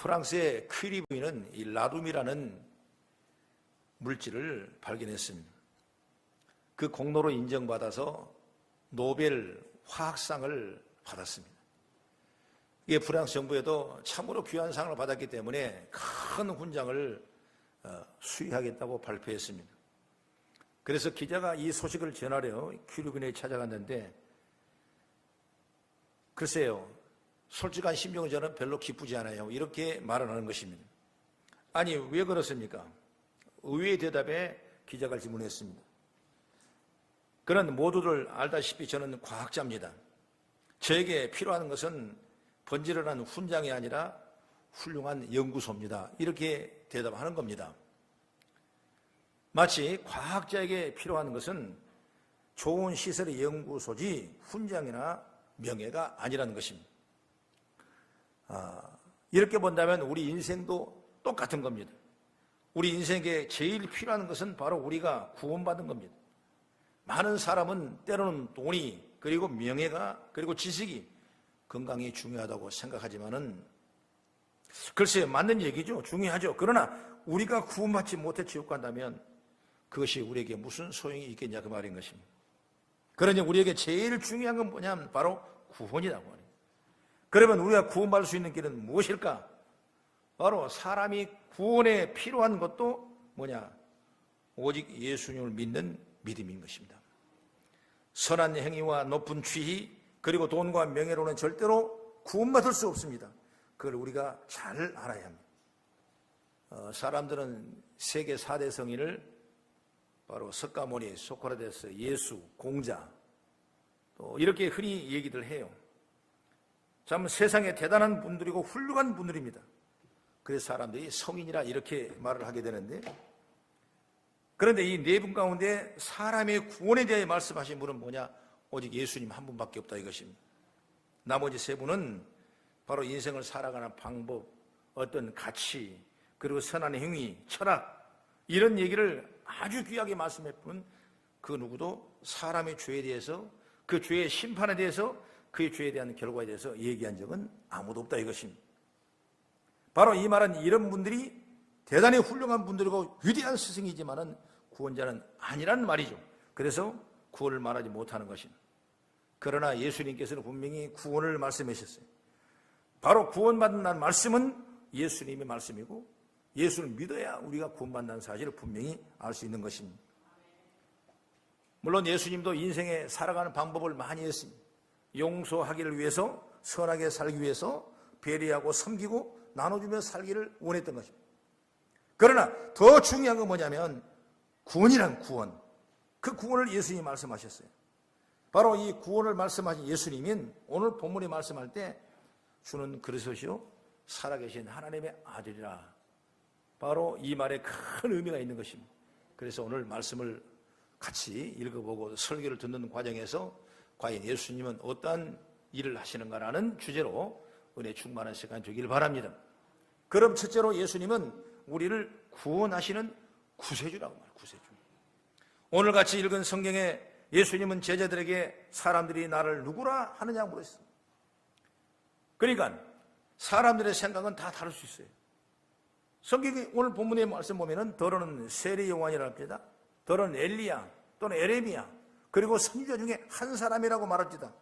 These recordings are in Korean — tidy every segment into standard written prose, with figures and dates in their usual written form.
프랑스의 큐리 부인은 이 라둠이라는 물질을 발견했습니다. 그 공로로 인정받아서 노벨 화학상을 받았습니다. 이게 프랑스 정부에도 참으로 귀한 상을 받았기 때문에 큰 훈장을 수여하겠다고 발표했습니다. 그래서 기자가 이 소식을 전하려 큐리 부인에 찾아갔는데 글쎄요, 솔직한 심정은 저는 별로 기쁘지 않아요. 이렇게 말을 하는 것입니다. 아니, 왜 그렇습니까? 의외의 대답에 기자가 질문했습니다. 그는 모두들 알다시피 저는 과학자입니다. 저에게 필요한 것은 번지르르한 훈장이 아니라 훌륭한 연구소입니다. 이렇게 대답하는 겁니다. 마치 과학자에게 필요한 것은 좋은 시설의 연구소지 훈장이나 명예가 아니라는 것입니다. 이렇게 본다면 우리 인생도 똑같은 겁니다. 우리 인생에 제일 필요한 것은 바로 우리가 구원받은 겁니다. 많은 사람은 때로는 돈이 그리고 명예가 그리고 지식이 건강이 중요하다고 생각하지만은 글쎄요, 맞는 얘기죠. 중요하죠. 그러나 우리가 구원받지 못해 지옥 간다면 그것이 우리에게 무슨 소용이 있겠냐 그 말인 것입니다. 그러니 우리에게 제일 중요한 건 뭐냐면 바로 구원이라고 합니다. 그러면 우리가 구원받을 수 있는 길은 무엇일까? 바로 사람이 구원에 필요한 것도 뭐냐? 오직 예수님을 믿는 믿음인 것입니다. 선한 행위와 높은 지위 그리고 돈과 명예로는 절대로 구원받을 수 없습니다. 그걸 우리가 잘 알아야 합니다. 사람들은 세계 4대 성인을 바로 석가모니, 소크라테스, 예수, 공자 또 이렇게 흔히 얘기들 해요. 참 세상에 대단한 분들이고 훌륭한 분들입니다. 그래서 사람들이 성인이라 이렇게 말을 하게 되는데, 그런데 이 네 분 가운데 사람의 구원에 대해 말씀하신 분은 뭐냐? 오직 예수님 한 분밖에 없다 이것입니다. 나머지 세 분은 바로 인생을 살아가는 방법, 어떤 가치, 그리고 선한 행위, 철학 이런 얘기를 아주 귀하게 말씀해 본 그 누구도 사람의 죄에 대해서, 그 죄의 심판에 대해서, 그의 죄에 대한 결과에 대해서 얘기한 적은 아무도 없다 이것입니다. 바로 이 말은 이런 분들이 대단히 훌륭한 분들이고 위대한 스승이지만은 구원자는 아니란 말이죠. 그래서 구원을 말하지 못하는 것입니다. 그러나 예수님께서는 분명히 구원을 말씀하셨어요. 바로 구원받는다는 말씀은 예수님의 말씀이고 예수를 믿어야 우리가 구원받는다는 사실을 분명히 알 수 있는 것입니다. 물론 예수님도 인생에 살아가는 방법을 많이 했습니다. 용서하기를 위해서, 선하게 살기 위해서 배려하고 섬기고 나눠주며 살기를 원했던 것입니다. 그러나 더 중요한 건 뭐냐면 구원이란 구원. 그 구원을 예수님이 말씀하셨어요. 바로 이 구원을 말씀하신 예수님은 오늘 본문에 말씀할 때 주는 그리스도시요 살아계신 하나님의 아들이라. 바로 이 말에 큰 의미가 있는 것입니다. 그래서 오늘 말씀을 같이 읽어보고 설교를 듣는 과정에서 과연 예수님은 어떠한 일을 하시는가라는 주제로 은혜 충만한 시간 주길 바랍니다. 그럼 첫째로 예수님은 우리를 구원하시는 구세주라고 말해요. 구세주. 오늘 같이 읽은 성경에 예수님은 제자들에게 사람들이 나를 누구라 하느냐 물었어요. 그러니까 사람들의 생각은 다 다를 수 있어요. 성경이 오늘 본문의 말씀 보면은 더러는 세례 요한이라고 합니다. 더러는 엘리야 또는 에레미야 그리고 선지자 중에 한 사람이라고 말합니다.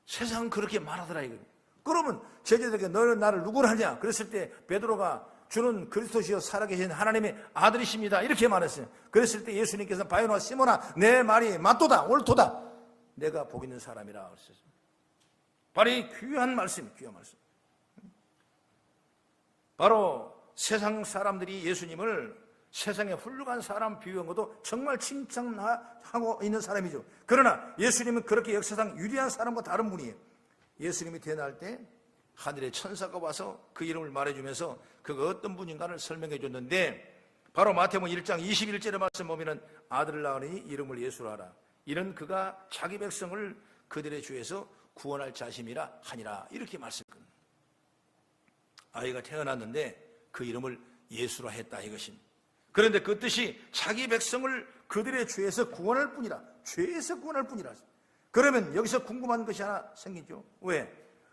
세상은 그렇게 말하더라 이거예요. 그러면 제자들에게 너는 나를 누구라 하냐? 그랬을 때 베드로가 주는 그리스도시여 살아계신 하나님의 아들이십니다. 이렇게 말했어요. 그랬을 때 예수님께서 바요나 시몬아 내 말이 맞도다 옳도다. 내가 복 있는 사람이라 그랬어요. 바로 이 귀한 말씀, 귀한 말씀. 바로 세상 사람들이 예수님을 세상의 훌륭한 사람 비유한 것도 정말 칭찬하고 있는 사람이죠. 그러나 예수님은 그렇게 역사상 유리한 사람과 다른 분이에요. 예수님이 태어날 때 하늘의 천사가 와서 그 이름을 말해주면서 그가 어떤 분인가를 설명해 줬는데 바로 마태복음 1장 21절의 말씀 보면은 아들을 낳으니 이름을 예수라 하라. 이는 그가 자기 백성을 그들의 죄에서 구원할 자심이라 하니라. 이렇게 말씀합니다. 아이가 태어났는데 그 이름을 예수라 했다 이것입니다. 그런데 그 뜻이 자기 백성을 그들의 죄에서 구원할 뿐이라. 죄에서 구원할 뿐이라. 그러면 여기서 궁금한 것이 하나 생기죠. 왜?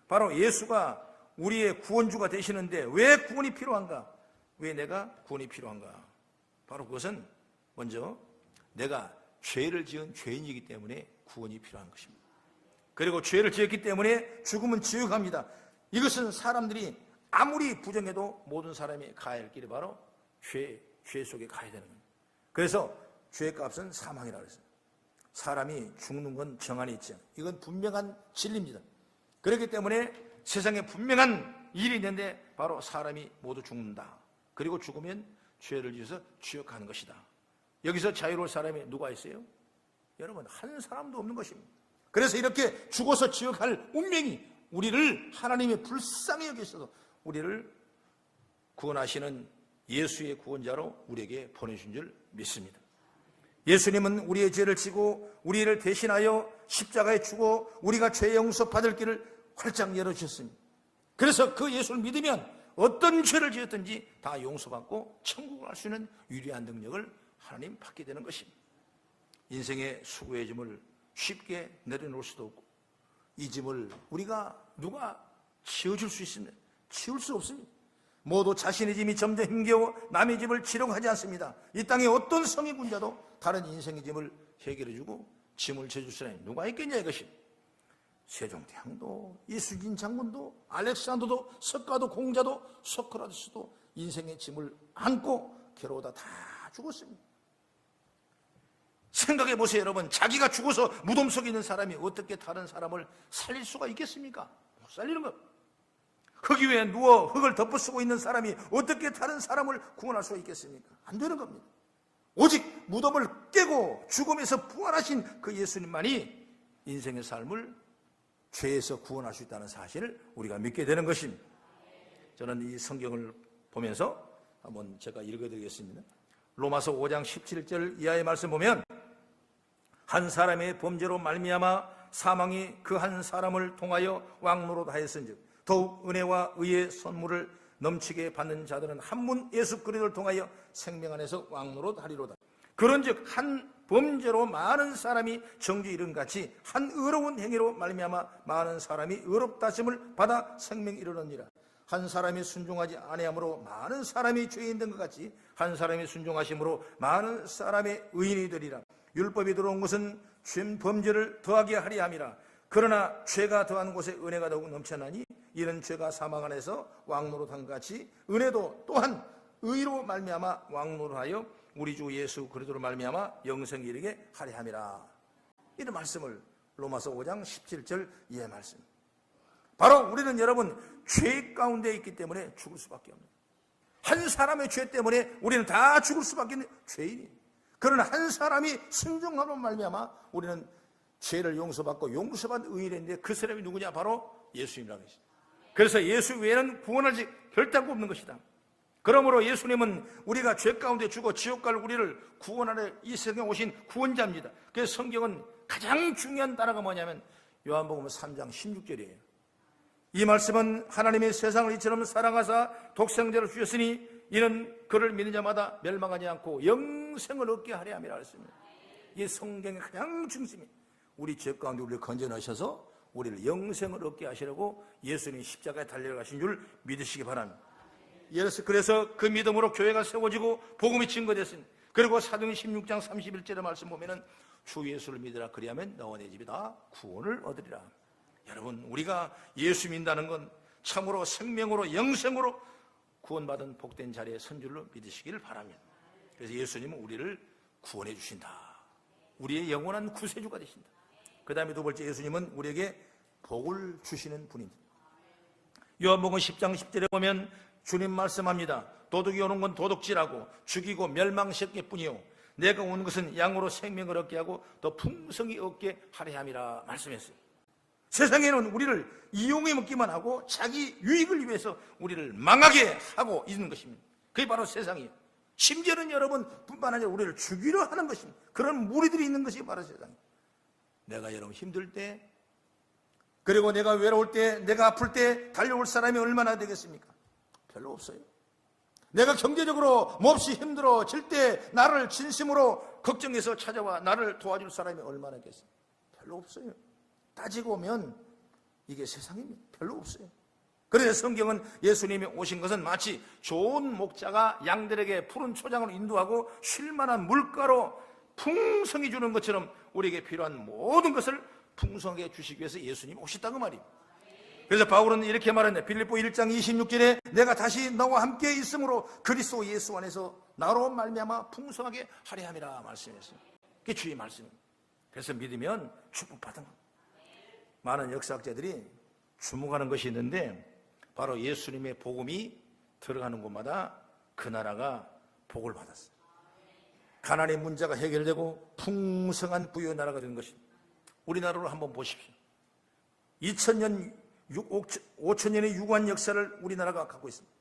바로 예수가 우리의 구원주가 되시는데 왜 구원이 필요한가? 왜 내가 구원이 필요한가? 바로 그것은 먼저 내가 죄를 지은 죄인이기 때문에 구원이 필요한 것입니다. 그리고 죄를 지었기 때문에 죽음은 지옥합니다. 이것은 사람들이 아무리 부정해도 모든 사람이 가야 할 길이 바로 죄 속에 가야 되는 겁니다. 그래서 죄의 값은 사망이라고 했어요. 사람이 죽는 건 정한이 있죠. 이건 분명한 진리입니다. 그렇기 때문에 세상에 분명한 일이 있는데 바로 사람이 모두 죽는다. 그리고 죽으면 죄를 지어서 지옥 가는 것이다. 여기서 자유로울 사람이 누가 있어요? 여러분, 한 사람도 없는 것입니다. 그래서 이렇게 죽어서 지옥 갈 운명이 우리를 하나님의 불쌍히 여기셔서 우리를 구원하시는 예수의 구원자로 우리에게 보내신 줄 믿습니다. 예수님은 우리의 죄를 지고 우리를 대신하여 십자가에 죽어 우리가 죄 용서 받을 길을 활짝 열어주셨습니다. 그래서 그 예수를 믿으면 어떤 죄를 지었든지 다 용서받고 천국을 갈 수 있는 유리한 능력을 하나님 받게 되는 것입니다. 인생의 수고의 짐을 쉽게 내려놓을 수도 없고 이 짐을 누가 지어줄 수 있습니다. 지울 수 없습니다. 모두 자신의 짐이 점점 힘겨워 남의 짐을 지려고 하지 않습니다. 이 땅에 어떤 성의 군자도 다른 인생의 짐을 해결해주고 짐을 져줄 사람이 누가 있겠냐 이것이. 세종대왕도 이순신 장군도 알렉산더도 석가도 공자도 소크라테스도 인생의 짐을 안고 괴로우다 다 죽었습니다. 생각해 보세요 여러분. 자기가 죽어서 무덤 속에 있는 사람이 어떻게 다른 사람을 살릴 수가 있겠습니까? 못 살리는 것. 흙 위에 누워 흙을 덮어쓰고 있는 사람이 어떻게 다른 사람을 구원할 수가 있겠습니까? 안 되는 겁니다. 오직 무덤을 깨고 죽음에서 부활하신 그 예수님만이 인생의 삶을 죄에서 구원할 수 있다는 사실을 우리가 믿게 되는 것입니다. 저는 이 성경을 보면서 한번 제가 읽어드리겠습니다. 로마서 5장 17절 이하의 말씀 보면 한 사람의 범죄로 말미암아 사망이 그 한 사람을 통하여 왕노릇 하였은즉 더욱 은혜와 의의 선물을 넘치게 받는 자들은 한 분 예수 그리스도를 통하여 생명 안에서 왕노릇 하리로다. 그런즉 한 범죄로 많은 사람이 정죄 이른 같이 한 의로운 행위로 말미암아 많은 사람이 의롭다 하심을 받아 생명 이르느니라. 한 사람이 순종하지 아니함으로 많은 사람이 죄인 된 것 같이 한 사람이 순종하심으로 많은 사람의 의인이 되리라. 율법이 들어온 것은 범죄를 더하게 하려 함이라. 그러나 죄가 더한 곳에 은혜가 더욱 넘쳐나니 이는 죄가 사망 안에서 왕노릇한 것 같이 은혜도 또한 의로 말미암아 왕노릇하여 우리 주 예수 그리스도로 말미암아 영생에 이르게 하려 함이라. 이런 말씀을 로마서 5장 17절 이하의 말씀. 바로 우리는 여러분 죄 가운데 있기 때문에 죽을 수밖에 없는, 한 사람의 죄 때문에 우리는 다 죽을 수밖에 없는 죄인이. 그러나 한 사람이 순종함으로 말미암아 우리는 죄를 용서받고 용서받은 의인인데 그 사람이 누구냐? 바로 예수님이라는 것이죠. 그래서 예수 외에는 구원할 지 결단코 없는 것이다. 그러므로 예수님은 우리가 죄 가운데 죽어 지옥 갈 우리를 구원하러 이 세상에 오신 구원자입니다. 그래서 성경은 가장 중요한 단어가 뭐냐면 요한복음 3장 16절이에요. 이 말씀은 하나님의 세상을 이처럼 사랑하사 독생자를 주셨으니 이는 그를 믿는 자마다 멸망하지 않고 영생을 얻게 하려 함이라 했습니다. 이게 성경의 가장 중심이에요. 우리 죄 가운데 우리를 건져내셔서 우리를 영생을 얻게 하시려고 예수님이 십자가에 달려가신 줄 믿으시기 바랍니다. 그래서 그 믿음으로 교회가 세워지고 복음이 증거됐습니다. 그리고 사도행 16장 31절의 말씀 보면은 주 예수를 믿으라 그리하면 너와 내 집이 다 구원을 얻으리라. 여러분, 우리가 예수 믿는다는 건 참으로 생명으로 영생으로 구원받은 복된 자리에 선 줄로 믿으시기를 바랍니다. 그래서 예수님은 우리를 구원해 주신다. 우리의 영원한 구세주가 되신다. 그 다음에 두 번째, 예수님은 우리에게 복을 주시는 분입니다. 요한복음 10장 10절에 보면 주님 말씀합니다. 도둑이 오는 건 도둑질하고 죽이고 멸망시킬 뿐이요 내가 온 것은 양으로 생명을 얻게 하고 더 풍성히 얻게 하려 함이라 말씀했어요. 세상에는 우리를 이용해 먹기만 하고 자기 유익을 위해서 우리를 망하게 하고 있는 것입니다. 그게 바로 세상이에요. 심지어는 여러분뿐만 아니라 우리를 죽이려 하는 것입니다. 그런 무리들이 있는 것이 바로 세상이에요. 내가 여러분 힘들 때, 그리고 내가 외로울 때, 내가 아플 때 달려올 사람이 얼마나 되겠습니까? 별로 없어요. 내가 경제적으로 몹시 힘들어질 때 나를 진심으로 걱정해서 찾아와 나를 도와줄 사람이 얼마나 있겠습니까? 별로 없어요. 따지고 보면 이게 세상입니다. 별로 없어요. 그런데 성경은 예수님이 오신 것은 마치 좋은 목자가 양들에게 푸른 초장을 인도하고 쉴만한 물가로 풍성히 주는 것처럼 우리에게 필요한 모든 것을 풍성하게 주시기 위해서 예수님이 오셨다고 말입니다. 그래서 바울은 이렇게 말했네. 빌립보 1장 26절에 내가 다시 너와 함께 있으므로 그리스도 예수 안에서 나로 말미암아 풍성하게 하려 함이라 말씀했어요. 그게 주의 말씀입니다. 그래서 믿으면 축복받은 겁니다. 많은 역사학자들이 주목하는 것이 있는데 바로 예수님의 복음이 들어가는 곳마다 그 나라가 복을 받았어요. 가난의 문제가 해결되고 풍성한 부유의 나라가 된 것입니다. 우리나라로 한번 보십시오. 2000년, 5000년의 유구한 역사를 우리나라가 갖고 있습니다.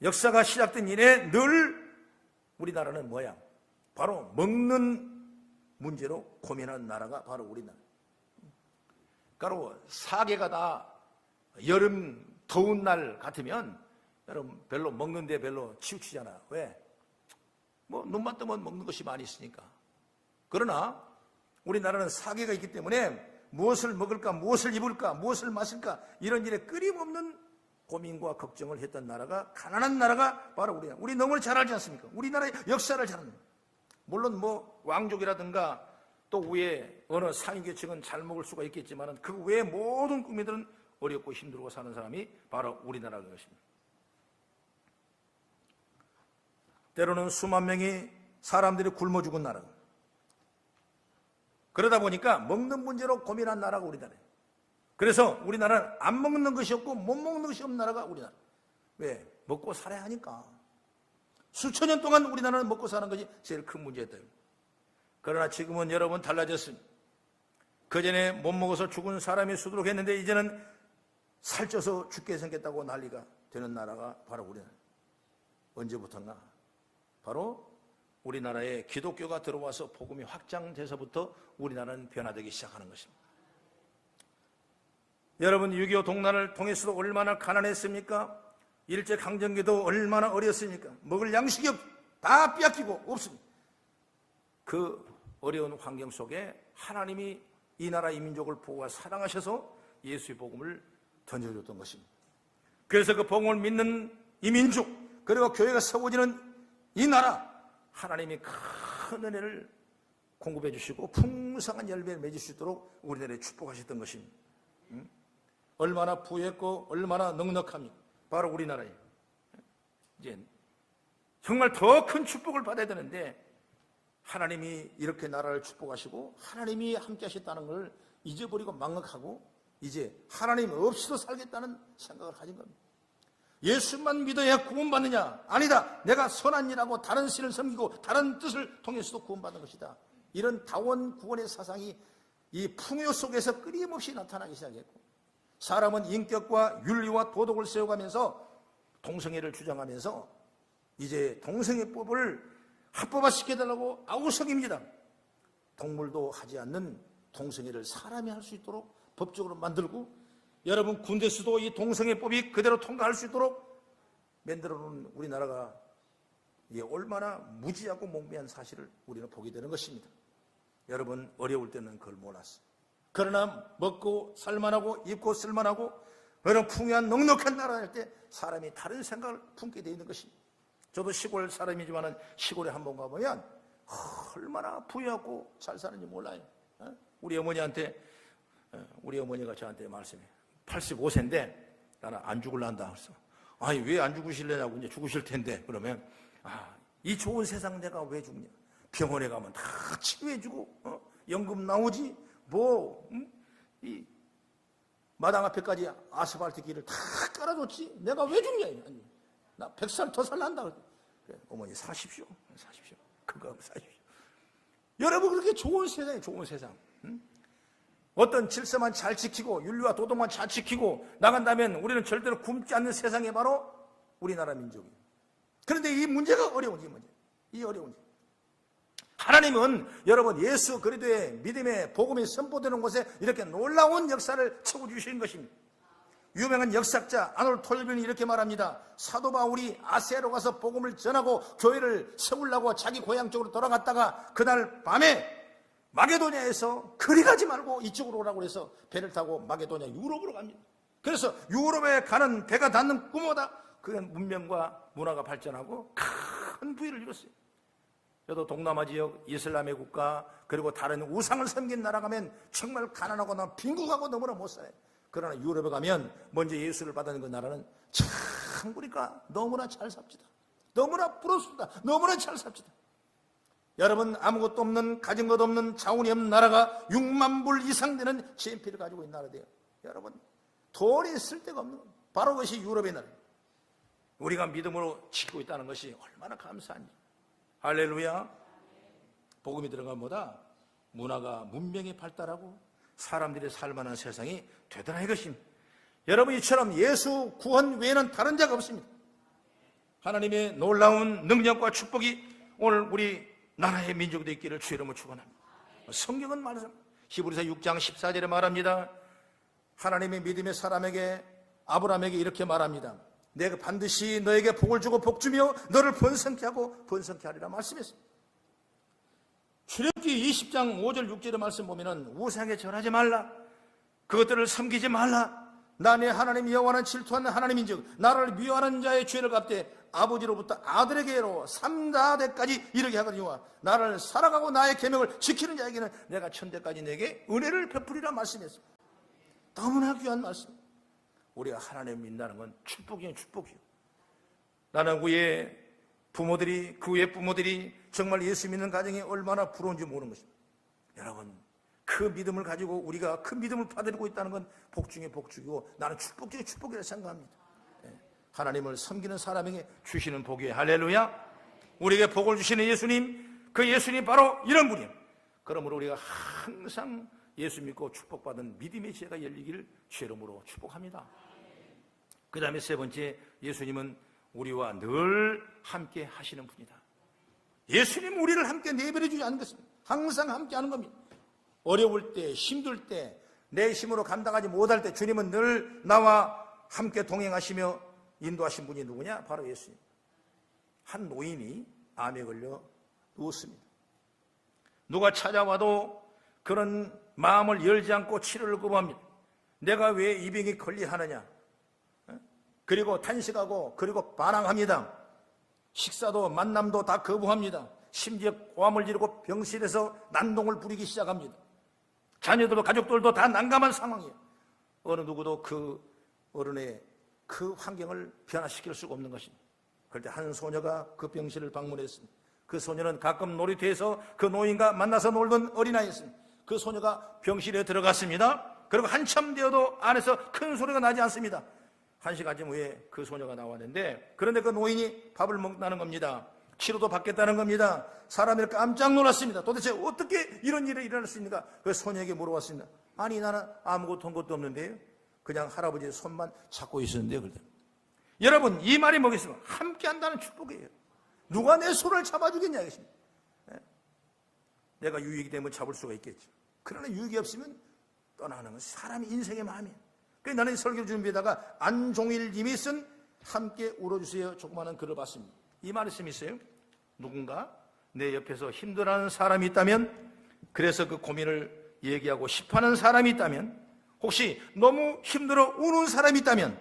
역사가 시작된 이래 늘 우리나라는 뭐야? 바로 먹는 문제로 고민하는 나라가 바로 우리나라. 바로 사계가 다 여름 더운 날 같으면 여러분 별로 먹는 데 별로 치우치잖아. 왜? 뭐 눈만 뜨면 먹는 것이 많이 있으니까. 그러나 우리나라는 사계가 있기 때문에 무엇을 먹을까, 무엇을 입을까, 무엇을 마실까 이런 일에 끊임없는 고민과 걱정을 했던 나라가, 가난한 나라가 바로 우리나라. 우리 너무 잘 알지 않습니까? 우리나라의 역사를 잘 압니다. 물론 뭐 왕족이라든가 또 위에 어느 상위계층은 잘 먹을 수가 있겠지만 그 외의 모든 국민들은 어렵고 힘들고 사는 사람이 바로 우리나라인 것입니다. 때로는 수만 명이 사람들이 굶어 죽은 나라고. 그러다 보니까 먹는 문제로 고민한 나라가 우리나라예요. 그래서 우리나라는 안 먹는 것이 없고 못 먹는 것이 없는 나라가 우리나라. 왜? 먹고 살아야 하니까. 수천 년 동안 우리나라는 먹고 사는 것이 제일 큰 문제였다. 그러나 지금은 여러분 달라졌습니다. 그전에 못 먹어서 죽은 사람이 수두룩했는데 이제는 살쪄서 죽게 생겼다고 난리가 되는 나라가 바로 우리나라. 언제부터인가? 바로 우리나라에 기독교가 들어와서 복음이 확장돼서부터 우리나라는 변화되기 시작하는 것입니다. 여러분 6.25 동란을 통해서도 얼마나 가난했습니까? 일제강점기도 얼마나 어려웠습니까? 먹을 양식이 다 빼앗기고 없습니다. 그 어려운 환경 속에 하나님이 이 나라 이 민족을 보호와 사랑하셔서 예수의 복음을 던져줬던 것입니다. 그래서 그 복음을 믿는 이 민족 그리고 교회가 세워지는 이 나라 하나님이 큰 은혜를 공급해 주시고 풍성한 열매를 맺을 수 있도록 우리나라에 축복하셨던 것입니다. 얼마나 부유했고 얼마나 넉넉합니까? 바로 우리나라에 이제 정말 더 큰 축복을 받아야 되는데 하나님이 이렇게 나라를 축복하시고 하나님이 함께 하셨다는 걸 잊어버리고 망각하고 이제 하나님 없이도 살겠다는 생각을 가진 겁니다. 예수만 믿어야 구원받느냐? 아니다. 내가 선한 일하고 다른 신을 섬기고 다른 뜻을 통해서도 구원받는 것이다. 이런 다원 구원의 사상이 이 풍요 속에서 끊임없이 나타나기 시작했고 사람은 인격과 윤리와 도덕을 세워가면서 동성애를 주장하면서 이제 동성애법을 합법화시켜달라고 아우성입니다. 동물도 하지 않는 동성애를 사람이 할 수 있도록 법적으로 만들고 여러분 군대에서도 이 동성애법이 그대로 통과할 수 있도록 만들어놓은 우리나라가 이게 얼마나 무지하고 몽매한 사실을 우리는 보게 되는 것입니다. 여러분 어려울 때는 그걸 몰랐어요. 그러나 먹고 살만하고 입고 쓸만하고 그런 풍요한 넉넉한 나라 할 때 사람이 다른 생각을 품게 되어 있는 것입니다. 저도 시골 사람이지만 시골에 한번 가보면 얼마나 부유하고 잘 사는지 몰라요. 우리 어머니한테 우리 어머니가 저한테 말씀해요. 85세인데 나는 안 죽을란다. 그래서 아니 왜 안 죽으실래냐고 이제 죽으실 텐데 그러면 이 좋은 세상 내가 왜 죽냐? 병원에 가면 다 치료해주고 연금 나오지 이 마당 앞에까지 아스팔트 길을 다 깔아줬지 내가 왜 죽냐? 아니, 나 100살 더 살란다. 그래, 어머니 사십시오. 그거 사십시오. 여러분 그렇게 좋은 세상이에요. 좋은 세상. 어떤 질서만 잘 지키고 윤리와 도덕만 잘 지키고 나간다면 우리는 절대로 굶지 않는 세상이 바로 우리나라 민족이에요. 그런데 이 문제가 어려운 이 어려운 문제. 하나님은 여러분 예수 그리스도의 믿음의 복음이 선포되는 곳에 이렇게 놀라운 역사를 채워주신 것입니다. 유명한 역사학자 아놀 톨빈이 이렇게 말합니다. 사도 바울이 아시아로 가서 복음을 전하고 교회를 세우려고 자기 고향 쪽으로 돌아갔다가 그날 밤에 마게도냐에서 그리 가지 말고 이쪽으로 오라고 해서 배를 타고 마게도냐 유럽으로 갑니다. 그래서 유럽에 가는 배가 닿는 꿈마다 그 문명과 문화가 발전하고 큰 부위를 이뤘어요. 저도 동남아 지역 이슬람의 국가 그리고 다른 우상을 섬긴 나라 가면 정말 가난하거나 빈국하고 너무나 못 살아요. 그러나 유럽에 가면 먼저 예수를 받은 그 나라는 참 보니까 너무나 잘 삽시다. 너무나 부럽습니다. 너무나 잘 삽시다. 여러분, 아무것도 없는, 가진 것 없는, 자원이 없는 나라가 6만 불 이상 되는 GNP를 가지고 있는 나라예요. 여러분, 돈이 쓸데가 없는 겁니다. 바로 그것이 유럽의 나라예요. 우리가 믿음으로 지키고 있다는 것이 얼마나 감사한지. 할렐루야. 복음이 들어간 보다 문화가 문명이 발달하고 사람들이 살만한 세상이 되더라 이것입니다. 여러분, 이처럼 예수 구원 외에는 다른 자가 없습니다. 하나님의 놀라운 능력과 축복이 오늘 우리 나라의 민족도 있기를 주 이름으로 축원합니다. 성경은 말합니다. 히브리서 6장 14절에 말합니다. 하나님의 믿음의 사람에게 아브라함에게 이렇게 말합니다. 내가 반드시 너에게 복을 주고 복 주며 너를 번성케 하고 번성케 하리라 말씀했습니다. 출애굽기 20장 5절 6절의 말씀 보면은 우상에 절하지 말라, 그것들을 섬기지 말라, 나 내 하나님 여호와는 질투하는 하나님인즉 나를 미워하는 자의 죄를 갚되 아버지로부터 아들에게로 3~4대까지 이르게 하거니와 나를 살아가고 나의 계명을 지키는 자에게는 내가 1000대까지 내게 은혜를 베푸리라 말씀했습니다. 너무나 귀한 말씀. 우리가 하나님을 믿는다는 건 축복이에요. 축복이요. 나는 우리의 부모들이, 그 외의 부모들이 정말 예수 믿는 가정이 얼마나 부러운지 모르는 것입니다. 여러분, 그 믿음을 가지고 우리가 그 믿음을 받아들이고 있다는 건 복 중에 복 중이고 나는 축복 중에 축복이라 생각합니다. 하나님을 섬기는 사람에게 주시는 복이에요. 할렐루야. 우리에게 복을 주시는 예수님, 그 예수님 바로 이런 분이에요. 그러므로 우리가 항상 예수 믿고 축복받은 믿음의 지혜가 열리기를 주 이름으로 축복합니다. 그 다음에 세 번째, 예수님은 우리와 늘 함께 하시는 분이다. 예수님은 우리를 함께 내버려 주지 않는 것입니다. 항상 함께 하는 겁니다. 어려울 때, 힘들 때, 내 힘으로 감당하지 못할 때 주님은 늘 나와 함께 동행하시며 인도하신 분이 누구냐? 바로 예수님. 한 노인이 암에 걸려 누웠습니다. 누가 찾아와도 그런 마음을 열지 않고 치료를 거부합니다. 내가 왜 이 병이 걸리하느냐? 그리고 탄식하고 그리고 반항합니다. 식사도 만남도 다 거부합니다. 심지어 고함을 지르고 병실에서 난동을 부리기 시작합니다. 자녀들도 가족들도 다 난감한 상황이에요. 어느 누구도 그 어른의 그 환경을 변화시킬 수가 없는 것입니다. 그런데 한 소녀가 그 병실을 방문했습니다. 그 소녀는 가끔 놀이터에서 그 노인과 만나서 놀던 어린아이였습니다. 그 소녀가 병실에 들어갔습니다. 그리고 한참 되어도 안에서 큰 소리가 나지 않습니다. 1시간쯤 후에 그 소녀가 나왔는데, 그런데 그 노인이 밥을 먹는다는 겁니다. 치료도 받겠다는 겁니다. 사람들이 깜짝 놀랐습니다. 도대체 어떻게 이런 일이 일어날 수 있는가? 그 소녀에게 물어봤습니다. 아니, 나는 아무것도 한 것도 없는데요, 그냥 할아버지의 손만 잡고 있었는데요. 그러더니. 여러분, 이 말이 뭐겠습니까? 함께 한다는 축복이에요. 누가 내 손을 잡아주겠냐 이것입니다. 내가 유익이 되면 잡을 수가 있겠죠. 그러나 유익이 없으면 떠나는 것이 사람의 인생의 마음이에요. 그래서 나는 설교를 준비하다가 안종일 님이 쓴 함께 울어주세요 조그마한 글을 봤습니다. 이 말씀이 있어요. 누군가 내 옆에서 힘들어하는 사람이 있다면, 그래서 그 고민을 얘기하고 싶어하는 사람이 있다면, 혹시 너무 힘들어 우는 사람이 있다면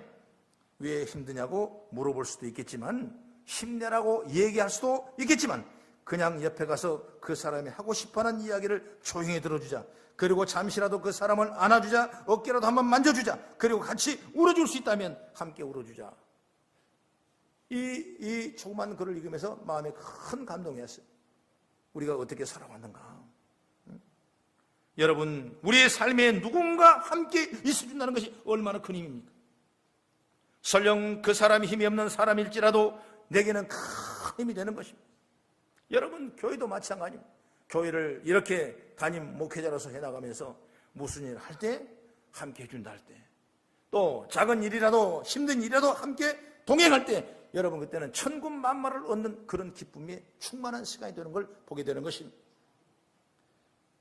왜 힘드냐고 물어볼 수도 있겠지만, 힘내라고 얘기할 수도 있겠지만, 그냥 옆에 가서 그 사람이 하고 싶어하는 이야기를 조용히 들어주자. 그리고 잠시라도 그 사람을 안아주자. 어깨라도 한번 만져주자. 그리고 같이 울어줄 수 있다면 함께 울어주자. 이 조그만 글을 읽으면서 마음에 큰 감동이었어요. 우리가 어떻게 살아왔는가. 여러분, 우리의 삶에 누군가 함께 있어준다는 것이 얼마나 큰 힘입니까? 설령 그 사람이 힘이 없는 사람일지라도 내게는 큰 힘이 되는 것입니다. 여러분, 교회도 마찬가지입니다. 교회를 이렇게 담임 목회자로서 해나가면서 무슨 일을 할 때 함께 해준다 할 때, 또 작은 일이라도 힘든 일이라도 함께 동행할 때, 여러분 그때는 천군만마를 얻는 그런 기쁨이 충만한 시간이 되는 걸 보게 되는 것입니다.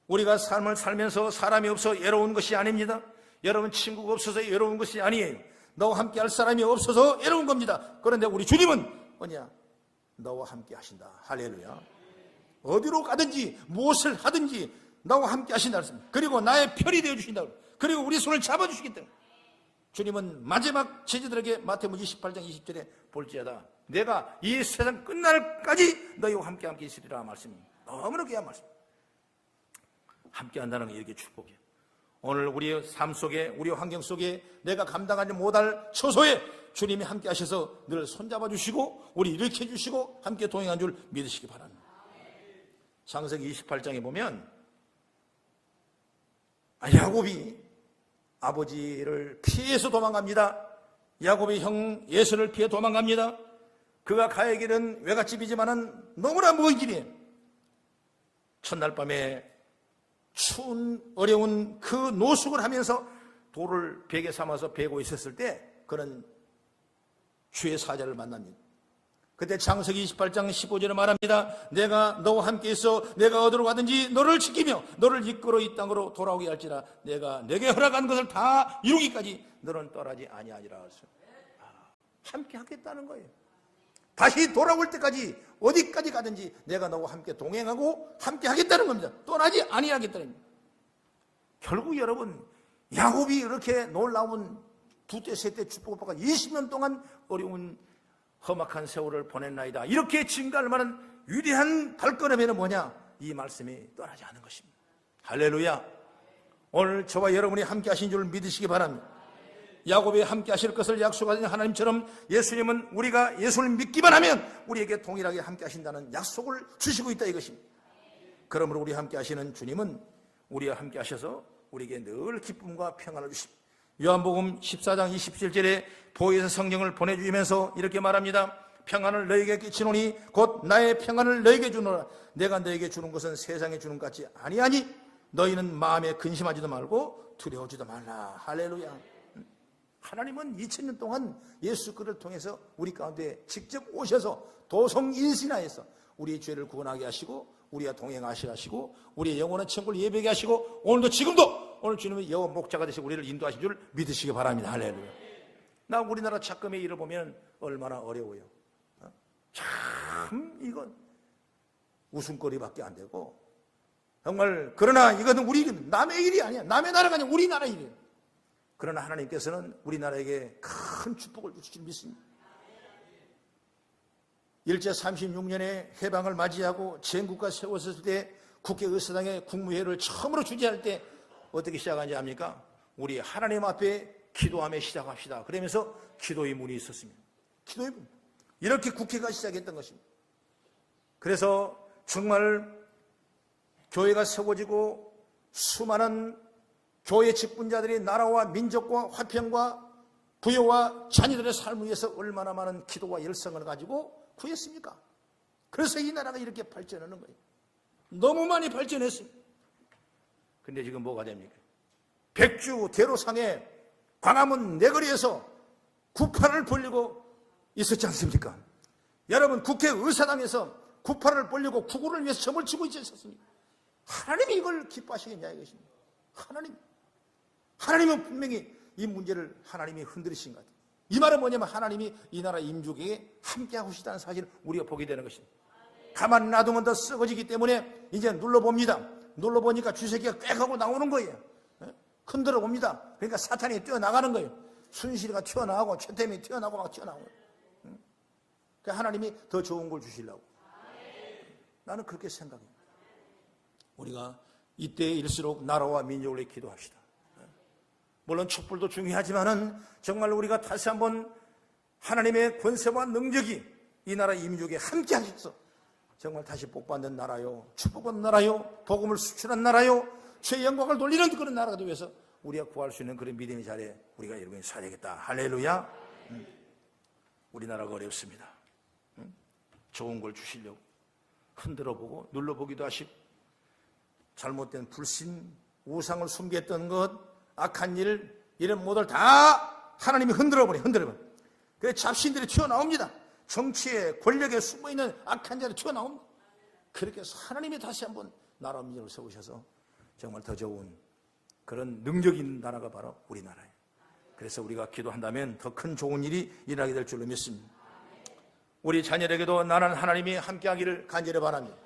우리가 삶을 살면서 사람이 없어 외로운 것이 아닙니다. 여러분, 친구가 없어서 외로운 것이 아니에요. 너와 함께 할 사람이 없어서 외로운 겁니다. 그런데 우리 주님은 뭐냐? 너와 함께 하신다. 할렐루야. 어디로 가든지 무엇을 하든지 나와 함께 하신다. 그리고 나의 편이 되어주신다. 그리고 우리 손을 잡아주시기 때문에. 주님은 마지막 제자들에게 마태복음 28장 20절에 볼지어다 내가 이 세상 끝날까지 너희와 함께 있으리라 말씀입니다. 너무나 귀한 말씀. 함께 한다는 게 이렇게 축복이에요. 오늘 우리의 삶 속에 우리 환경 속에 내가 감당하지 못할 처소에 주님이 함께 하셔서 늘 손잡아 주시고 우리 일으켜 주시고 함께 동행한 줄 믿으시기 바랍니다. 창세기 28장에 보면 야곱이 아버지를 피해서 도망갑니다. 야곱이 형 예선을 피해 도망갑니다. 그가 가야 길은 외갓집이지만은 너무나 먼 길이에요. 첫날 밤에 추운 어려운 그 노숙을 하면서 돌을 베개 삼아서 베고 있었을 때 그는 주의 사자를 만납니다. 그때 창세기 28장 15절에 말합니다. 내가 너와 함께 있어 내가 어디로 가든지 너를 지키며 너를 이끌어 이 땅으로 돌아오게 할지라 내가 내게 허락한 것을 다 이루기까지 너는 떠나지 아니하리라. 함께 하겠다는 거예요. 다시 돌아올 때까지 어디까지 가든지 내가 너와 함께 동행하고 함께 하겠다는 겁니다. 떠나지 아니하겠다는 겁니다. 결국 여러분 야곱이 이렇게 놀라운 두때 셋때 축복을 받고 20년 동안 어려운 험악한 세월을 보냈나이다. 이렇게 증가할 만한 위대한 발걸음에는 뭐냐? 이 말씀이 떠나지 않은 것입니다. 할렐루야. 오늘 저와 여러분이 함께 하신 줄 믿으시기 바랍니다. 야곱이 함께 하실 것을 약속하신 하나님처럼 예수님은 우리가 예수를 믿기만 하면 우리에게 동일하게 함께 하신다는 약속을 주시고 있다 이것입니다. 그러므로 우리 함께 하시는 주님은 우리와 함께 하셔서 우리에게 늘 기쁨과 평안을 주십니다. 요한복음 14장 27절에 보혜사 성령을 보내주면서 이렇게 말합니다. 평안을 너에게 끼치노니 곧 나의 평안을 너에게 주노라. 내가 너에게 주는 것은 세상에 주는 것 같지 아니하니 너희는 마음에 근심하지도 말고 두려워지도 말라. 할렐루야. 하나님은 2000년 동안 예수 그를 통해서 우리 가운데 직접 오셔서 도성인신하여서 우리의 죄를 구원하게 하시고 우리와 동행하시게 하시고 우리의 영원한 천국을 예배하게 하시고 오늘도 지금도 오늘 주님의 여호와 목자가 되시고 우리를 인도하신 줄 믿으시기 바랍니다. 할렐루야. 나 우리나라 착금의 일을 보면 얼마나 어려워요. 참 이건 웃음거리밖에 안 되고 정말 그러나 이것은 우리 남의 일이 아니야. 남의 나라가 아니야. 우리나라 일이에요. 그러나 하나님께서는 우리나라에게 큰 축복을 주실 줄 믿습니다. 일제 36년에 해방을 맞이하고 전국가 세웠을 때 국회의사당에 국무회의를 처음으로 주재할 때 어떻게 시작한지 압니까? 우리 하나님 앞에 기도하며 시작합시다. 그러면서 기도의 문이 있었습니다. 기도의 문. 이렇게 국회가 시작했던 것입니다. 그래서 정말 교회가 세워지고 수많은 교회 직분자들이 나라와 민족과 화평과 부여와 자녀들의 삶을 위해서 얼마나 많은 기도와 열성을 가지고 구했습니까? 그래서 이 나라가 이렇게 발전하는 거예요. 너무 많이 발전했습니다. 근데 지금 뭐가 됩니까? 백주 대로상에 광화문 내거리에서 구판을 벌리고 있었지 않습니까? 여러분 국회의사당에서 구판을 벌리고 구구를 위해서 점을 치고 있었습니다. 하나님이 이걸 기뻐하시겠냐 이것입니다. 하나님은 분명히 이 문제를 하나님이 흔들으신 것 같아요. 이 말은 뭐냐면 하나님이 이 나라 임족에게 함께하고 싶다는 사실을 우리가 보게 되는 것입니다. 가만히 놔두면 더 썩어지기 때문에 이제 눌러봅니다. 눌러보니까 쥐새끼가 꽥 하고 나오는 거예요. 흔들어 봅니다. 그러니까 사탄이 뛰어나가는 거예요. 순실이가 튀어나오고 최태민이 튀어나오고 막 튀어나오고. 그러니까 하나님이 더 좋은 걸 주시려고. 나는 그렇게 생각해요. 우리가 이때일수록 나라와 민족을 위해 기도합시다. 물론 촛불도 중요하지만은 정말 우리가 다시 한번 하나님의 권세와 능력이 이 나라 임족에 함께 하셔서 정말 다시 복받는 나라요, 축복받는 나라요, 복음을 수출한 나라요, 죄의 영광을 돌리는 그런 나라가 되기 위해서 우리가 구할 수 있는 그런 믿음의 자리에 우리가 여러분이 서야 되겠다. 할렐루야. 우리나라가 어렵습니다. 좋은 걸 주시려고 흔들어보고 눌러보기도 하시고 잘못된 불신, 우상을 숨겼던 것, 악한 일, 이런 모든 다 하나님이 흔들어버려. 그래서 잡신들이 튀어나옵니다. 정치에 권력에 숨어있는 악한 자들이 튀어나옵니다. 그렇게 해서 하나님이 다시 한번 나라 민족을 세우셔서 정말 더 좋은 그런 능력 있는 나라가 바로 우리나라예요. 그래서 우리가 기도한다면 더 큰 좋은 일이 일어나게 될 줄로 믿습니다. 우리 자녀에게도 나는 하나님이 함께하기를 간절히 바랍니다.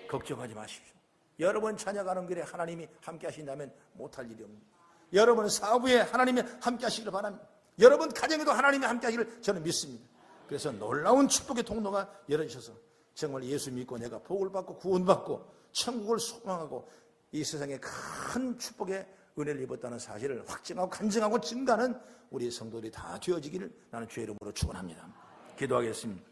걱정하지 마십시오. 여러분 자녀가는 길에 하나님이 함께 하신다면 못할 일이 없습니다. 여러분 사업에 하나님이 함께 하시기를 바랍니다. 여러분 가정에도 하나님이 함께 하기를 저는 믿습니다. 그래서 놀라운 축복의 통로가 열어주셔서 정말 예수 믿고 내가 복을 받고 구원받고 천국을 소망하고 이 세상에 큰 축복의 은혜를 입었다는 사실을 확증하고 간증하고 증가하는 우리 성도들이 다 되어지기를 나는 주의 이름으로 축원합니다. 기도하겠습니다.